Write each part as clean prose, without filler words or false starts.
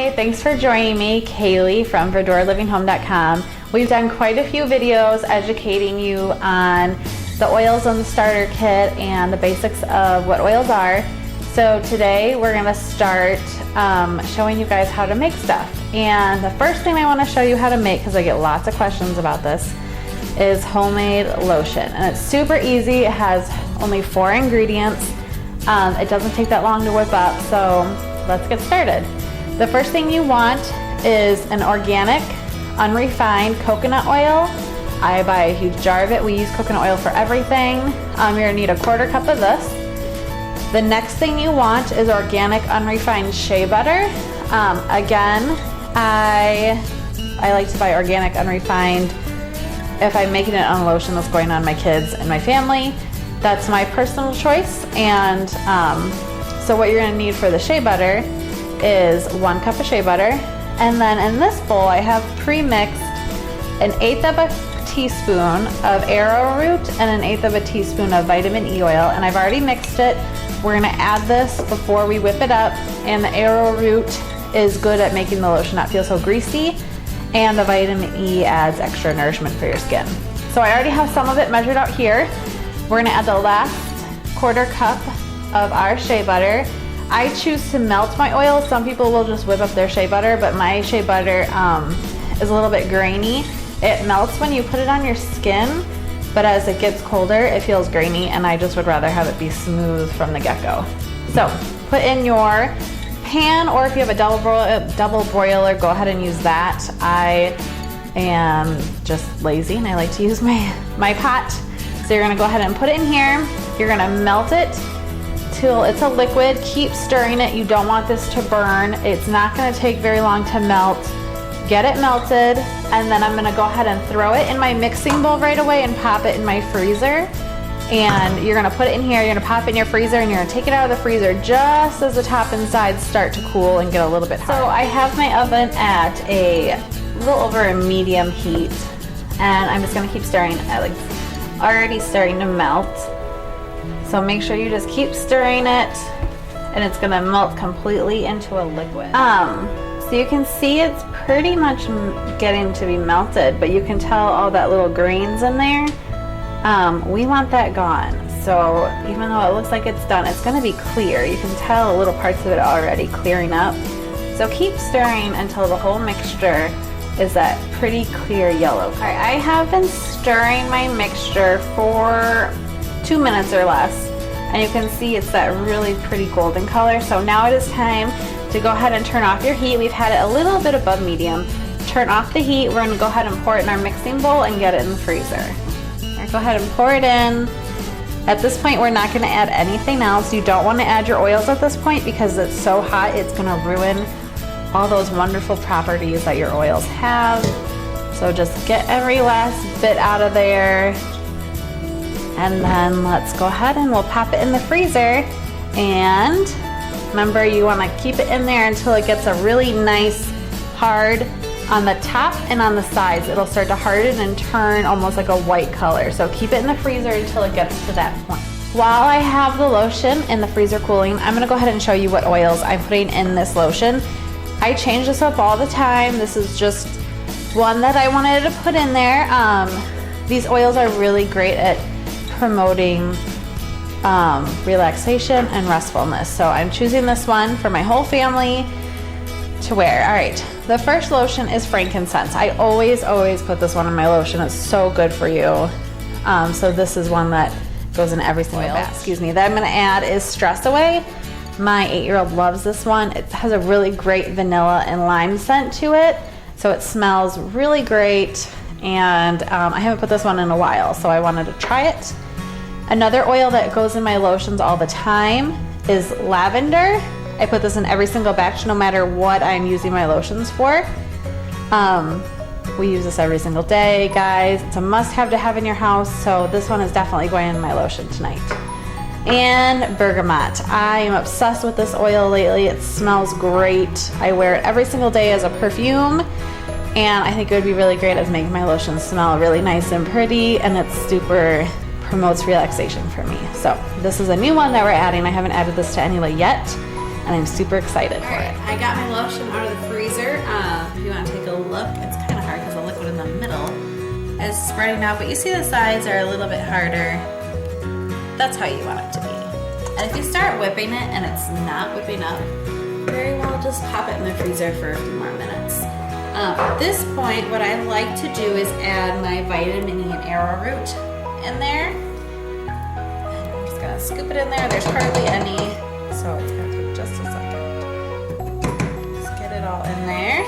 Hi, thanks for joining me, Kayleigh from VerdureLivingHome.com. We've done quite a few videos educating you on the oils in the starter kit and the basics of what oils are. So today we're going to start showing you guys how to make stuff. And the first thing I want to show you how to make, because I get lots of questions about this, is homemade lotion. And it's super easy. It has only 4 ingredients. It doesn't take that long to whip up, so let's get started. The first thing you want is an organic, unrefined coconut oil. I buy a huge jar of it. We use coconut oil for everything. You're gonna need a 1/4 cup of this. The next thing you want is organic, unrefined shea butter. Again, I like to buy organic, unrefined if I'm making it on lotion that's going on my kids and my family. That's my personal choice. And so what you're gonna need for the shea butter is 1 cup of shea butter. And then in this bowl, I have pre-mixed 1/8 of a teaspoon of arrowroot and 1/8 of a teaspoon of vitamin E oil. And I've already mixed it. We're gonna add this before we whip it up. And the arrowroot is good at making the lotion not feel so greasy. And the vitamin E adds extra nourishment for your skin. So I already have some of it measured out here. We're gonna add the last 1/4 cup of our shea butter. I choose to melt my oil. Some people will just whip up their shea butter, but my shea butter is a little bit grainy. It melts when you put it on your skin, but as it gets colder, it feels grainy, and I just would rather have it be smooth from the get-go. So put in your pan, or if you have a double broiler, go ahead and use that. I am just lazy and I like to use my pot. So you're gonna go ahead and put it in here. You're gonna melt it till it's a liquid. Keep stirring it. You don't want this to burn. It's not gonna take very long to melt. Get it melted, and then I'm gonna go ahead and throw it in my mixing bowl right away and pop it in my freezer. And you're gonna put it in here, you're gonna pop it in your freezer, and you're gonna take it out of the freezer just as the top and sides start to cool and get a little bit hot. So I have my oven at a little over a medium heat, and I'm just gonna keep stirring. It's already starting to melt. So make sure you just keep stirring it, and it's gonna melt completely into a liquid. So you can see it's pretty much getting to be melted, but you can tell all that little grains in there. We want that gone. So even though it looks like it's done, it's gonna be clear. You can tell little parts of it already clearing up. So keep stirring until the whole mixture is that pretty clear yellow. All right, I have been stirring my mixture for 2 minutes or less, and you can see it's that really pretty golden color. So now it is time to go ahead and turn off your heat. We've had it a little bit above medium. Turn off the heat. We're gonna go ahead and pour it in our mixing bowl and get it in the freezer. Go ahead and pour it in. At this point, we're not gonna add anything else. You don't wanna add your oils at this point because it's so hot, it's gonna ruin all those wonderful properties that your oils have. So just get every last bit out of there. And then let's go ahead and we'll pop it in the freezer. And remember, you wanna keep it in there until it gets a really nice hard on the top and on the sides. It'll start to harden and turn almost like a white color. So keep it in the freezer until it gets to that point. While I have the lotion in the freezer cooling, I'm gonna go ahead and show you what oils I'm putting in this lotion. I change this up all the time. This is just one that I wanted to put in there. These oils are really great at promoting relaxation and restfulness. So I'm choosing this one for my whole family to wear. All right, the first lotion is frankincense. I always put this one in my lotion. It's so good for you. So this is one that goes in every single batch. Excuse me. That I'm gonna add is Stress Away. My 8-year-old loves this one. It has a really great vanilla and lime scent to it. So it smells really great. And I haven't put this one in a while, so I wanted to try it. Another oil that goes in my lotions all the time is lavender. I put this in every single batch, no matter what I'm using my lotions for. We use this every single day, guys. It's a must-have to have in your house, so this one is definitely going in my lotion tonight. And bergamot. I am obsessed with this oil lately. It smells great. I wear it every single day as a perfume, and I think it would be really great as making my lotion smell really nice and pretty, and it's super promotes relaxation for me. So this is a new one that we're adding. I haven't added this to any yet. and I'm super excited for it. I got my lotion out of the freezer. If you want to take a look, it's kind of hard because the liquid in the middle is spreading out, but you see the sides are a little bit harder. That's how you want it to be. And if you start whipping it and it's not whipping up, very well just pop it in the freezer for a few more minutes. At this point, what I like to do is add my vitamin E and arrowroot in there. And I'm just gonna scoop it in there. There's hardly any, so it's gonna take just a second. Let's get it all in there.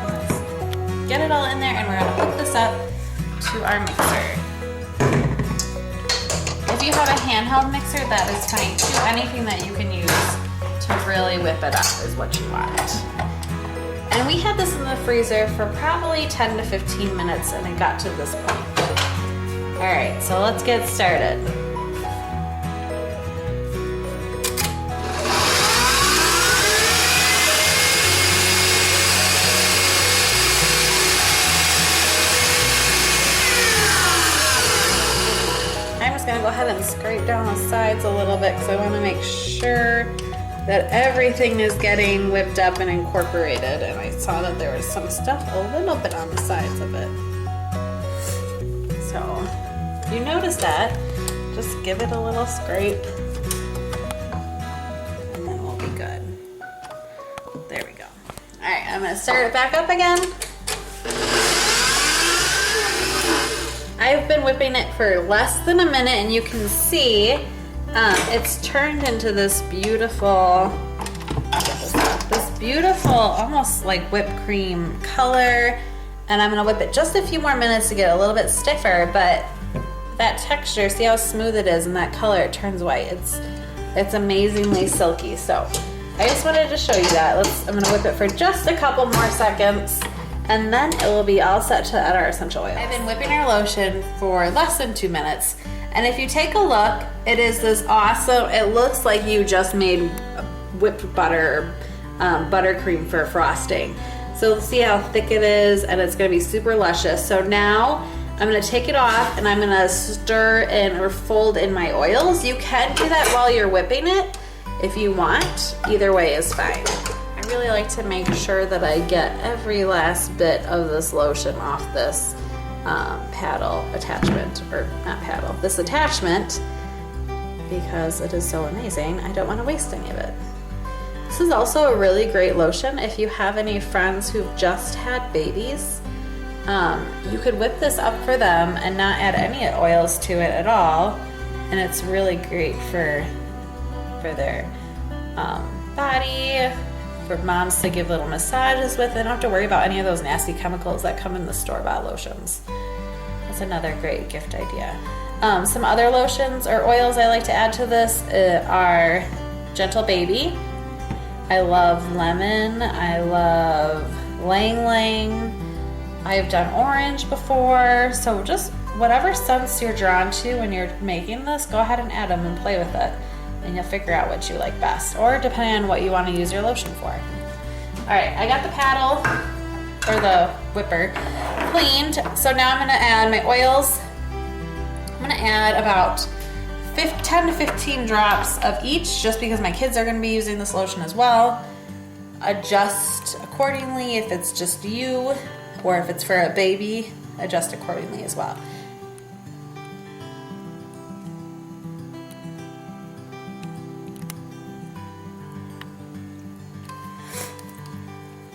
Let's get it all in there, and we're gonna hook this up to our mixer. If you have a handheld mixer, that is fine too. Anything that you can use to really whip it up is what you want. And we had this in the freezer for probably 10 to 15 minutes and it got to this point. All right, so let's get started. I'm just gonna go ahead and scrape down the sides a little bit because I want to make sure that everything is getting whipped up and incorporated. And I saw that there was some stuff a little bit on the sides of it. So if you notice that, just give it a little scrape and then we'll be good. There we go. All right, I'm gonna start it back up again. I've been whipping it for less than a minute and you can see it's turned into this beautiful, almost like whipped cream color. And I'm gonna whip it just a few more minutes to get a little bit stiffer, but that texture, see how smooth it is, and that color, it turns white. It's amazingly silky. So I just wanted to show you that. I'm gonna whip it for just a couple more seconds, and then it will be all set to add our essential oils. I've been whipping our lotion for less than 2 minutes. And if you take a look, it is this awesome, it looks like you just made whipped butter, buttercream for frosting. So see how thick it is, and it's gonna be super luscious. So now I'm gonna take it off and I'm gonna stir in or fold in my oils. You can do that while you're whipping it if you want. Either way is fine. I really like to make sure that I get every last bit of this lotion off this paddle attachment, or not paddle, this attachment, because it is so amazing. I don't want to waste any of it. This is also a really great lotion if you have any friends who've just had babies. You could whip this up for them and not add any oils to it at all, and it's really great for their body, for moms to give little massages with. They don't have to worry about any of those nasty chemicals that come in the store-bought lotions. That's another great gift idea. Some other lotions or oils I like to add to this are Gentle Baby. I love lemon. I love Lang Lang. I've done orange before. So just whatever scents you're drawn to when you're making this, go ahead and add them and play with it. And you'll figure out what you like best, or depending on what you want to use your lotion for. All right, I got the paddle, or the whipper, cleaned. So now I'm gonna add my oils. I'm gonna add about 10 to 15 drops of each, just because my kids are gonna be using this lotion as well. Adjust accordingly if it's just you, or if it's for a baby, adjust accordingly as well.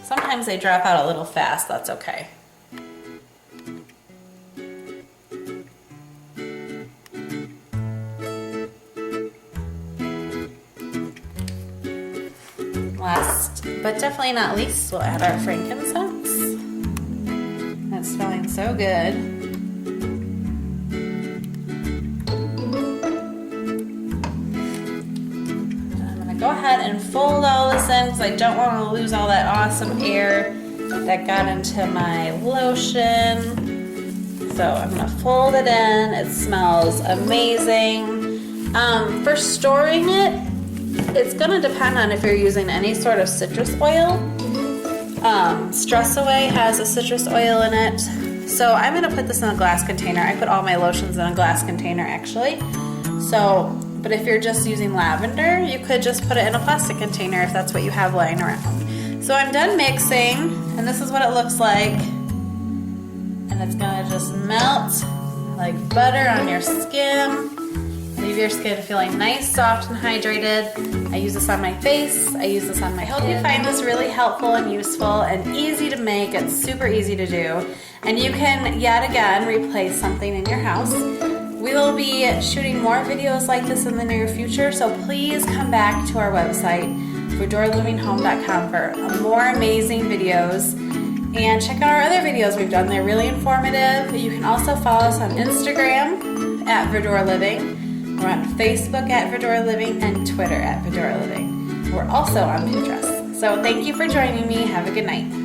Sometimes they drop out a little fast, that's okay. Last, but definitely not least, we'll add our frankincense. That's smelling so good. Go ahead and fold all this in because I don't want to lose all that awesome air that got into my lotion. So I'm going to fold it in. It smells amazing. For storing it, it's going to depend on if you're using any sort of citrus oil. Stress Away has a citrus oil in it. So I'm going to put this in a glass container. I put all my lotions in a glass container actually. So But if you're just using lavender, you could just put it in a plastic container if that's what you have lying around. So I'm done mixing, and this is what it looks like. And it's gonna just melt like butter on your skin. Leave your skin feeling nice, soft, and hydrated. I use this on my face. I use this on my hope you find this really helpful and useful and easy to make. It's super easy to do. And you can, yet again, replace something in your house. We will be shooting more videos like this in the near future, so please come back to our website, VerdureLivingHome.com, for more amazing videos. And check out our other videos we've done. They're really informative. You can also follow us on Instagram at Verdure Living. We're on Facebook at Verdure Living and Twitter at Verdure Living. We're also on Pinterest. So thank you for joining me. Have a good night.